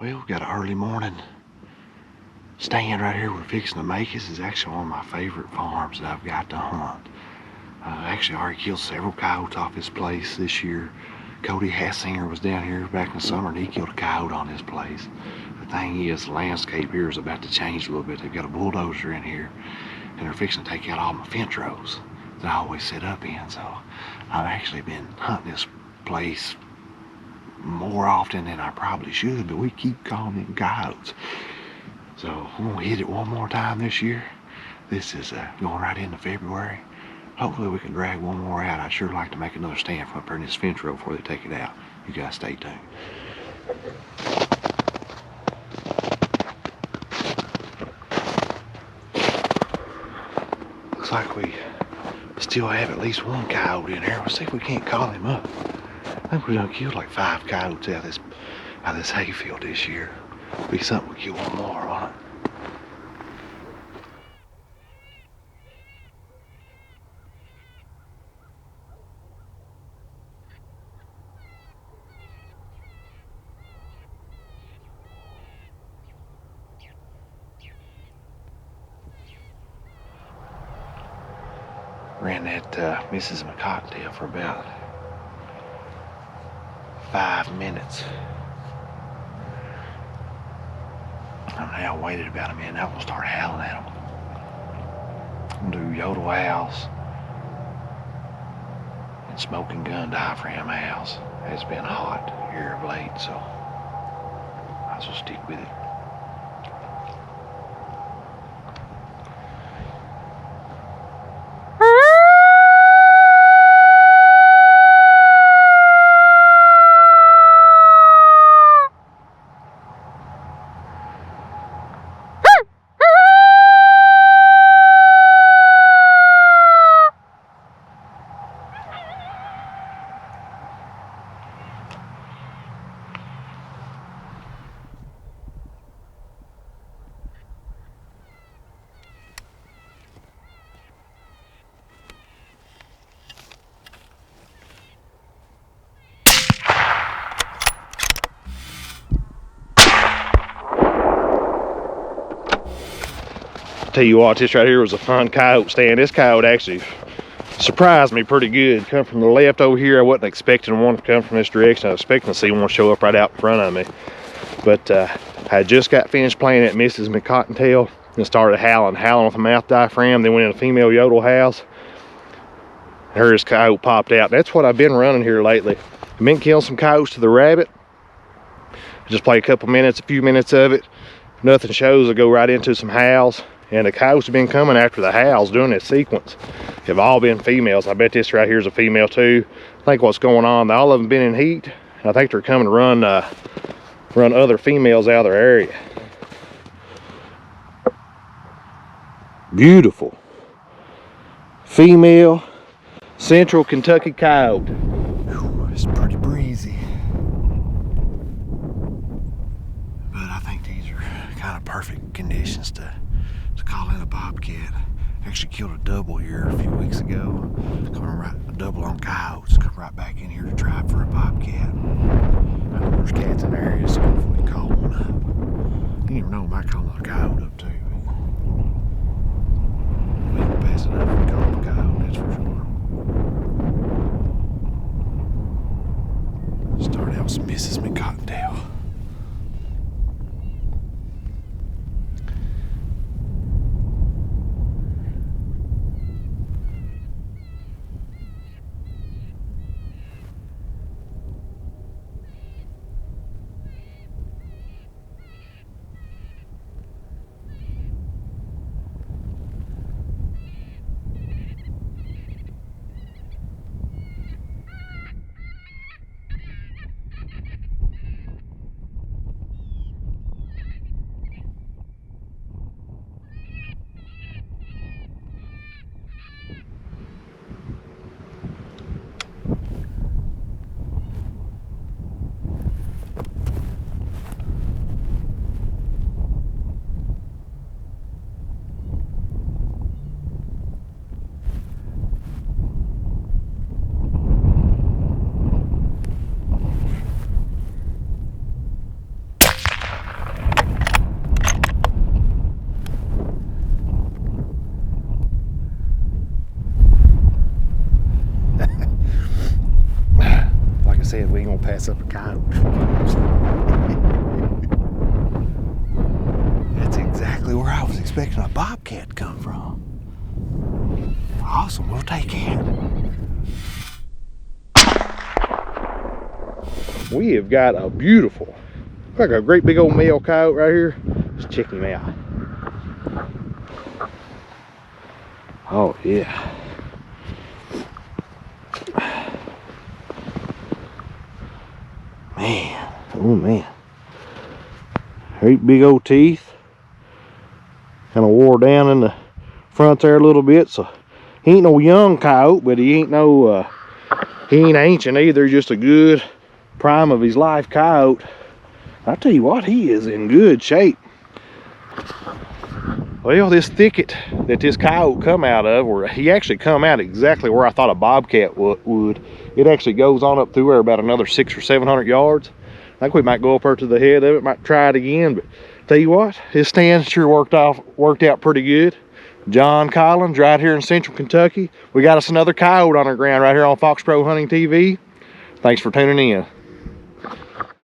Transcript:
Well, we got an early morning stand right here we're fixing to make. This is actually one of my favorite farms that I've got to hunt. Actually, I already killed several coyotes off this place this year. Cody Hassinger was down here back in the summer and he killed a coyote on this place. The thing is, the landscape here is about to change a little bit. They've got a bulldozer in here and they're fixing to take out all my fence rows that I always set up in. So I've actually been hunting this place more often than I probably should, but we keep calling them coyotes. So I'm gonna hit it one more time this year. This is going right into February. Hopefully we can drag one more out. I'd sure like to make another stand from up there in this fence row before they take it out. You guys stay tuned. Looks like we still have at least one coyote in here. We'll see if we can't call him up. I think we done killed like 5 coyotes out of this hayfield this year. Be something we kill one more on it. Ran that Mrs. McCocktail for about 5 minutes. I now waited about a minute. Now we'll start howling at them. I'm gonna do yodel howls and smoking gun diaphragm howls. It's been hot here of late, so I will stick with it. Tell you what, this right here was a fun coyote stand. This coyote actually surprised me pretty good. Come from the left over here. I wasn't expecting one to come from this direction. I was expecting to see one show up right out in front of me. But I just got finished playing at Mrs. McCocktail and started howling with a mouth diaphragm. Then went in a female yodel howls. Heard this coyote popped out. That's what I've been running here lately. I've been killing some coyotes to the rabbit. I just play a few minutes of it. If nothing shows, I go right into some howls. And the coyotes have been coming after the howls doing this sequence. Have all been females. I bet this right here is a female too. I think what's going on, all of them been in heat. I think they're coming to run other females out of their area. Beautiful. Female Central Kentucky coyote. Whew, it's pretty breezy. But I think these are kind of perfect conditions to call in a bobcat. Actually killed a double here a few weeks ago. A double on coyotes. Come right back in here to try for a bobcat. I know there's cats in the area, so hopefully we can call one up. You never know, might call another coyote up too. We can pass it up if we call him a coyote, that's for sure. Start out with Mrs. McCocktail. pass up a coyote. That's exactly where I was expecting a bobcat to come from. Awesome, we'll take it. We have got a beautiful, like a great big old male coyote right here. Let's check him out. Oh yeah. Man, oh man. Great big old teeth. Kind of wore down in the front there a little bit, so he ain't no young coyote, but he ain't no he ain't ancient either. Just a good prime of his life coyote. I tell you what, he is in good shape. Well, this thicket that this coyote come out of, where he actually come out exactly where I thought a bobcat would. It actually goes on up through there about another 600 or 700 yards. I think we might go up there to the head of it, might try it again, but tell you what, his stand sure worked out pretty good. Jon Collins right here in central Kentucky. We got us another coyote on our ground right here on Fox Pro Hunting TV. Thanks for tuning in.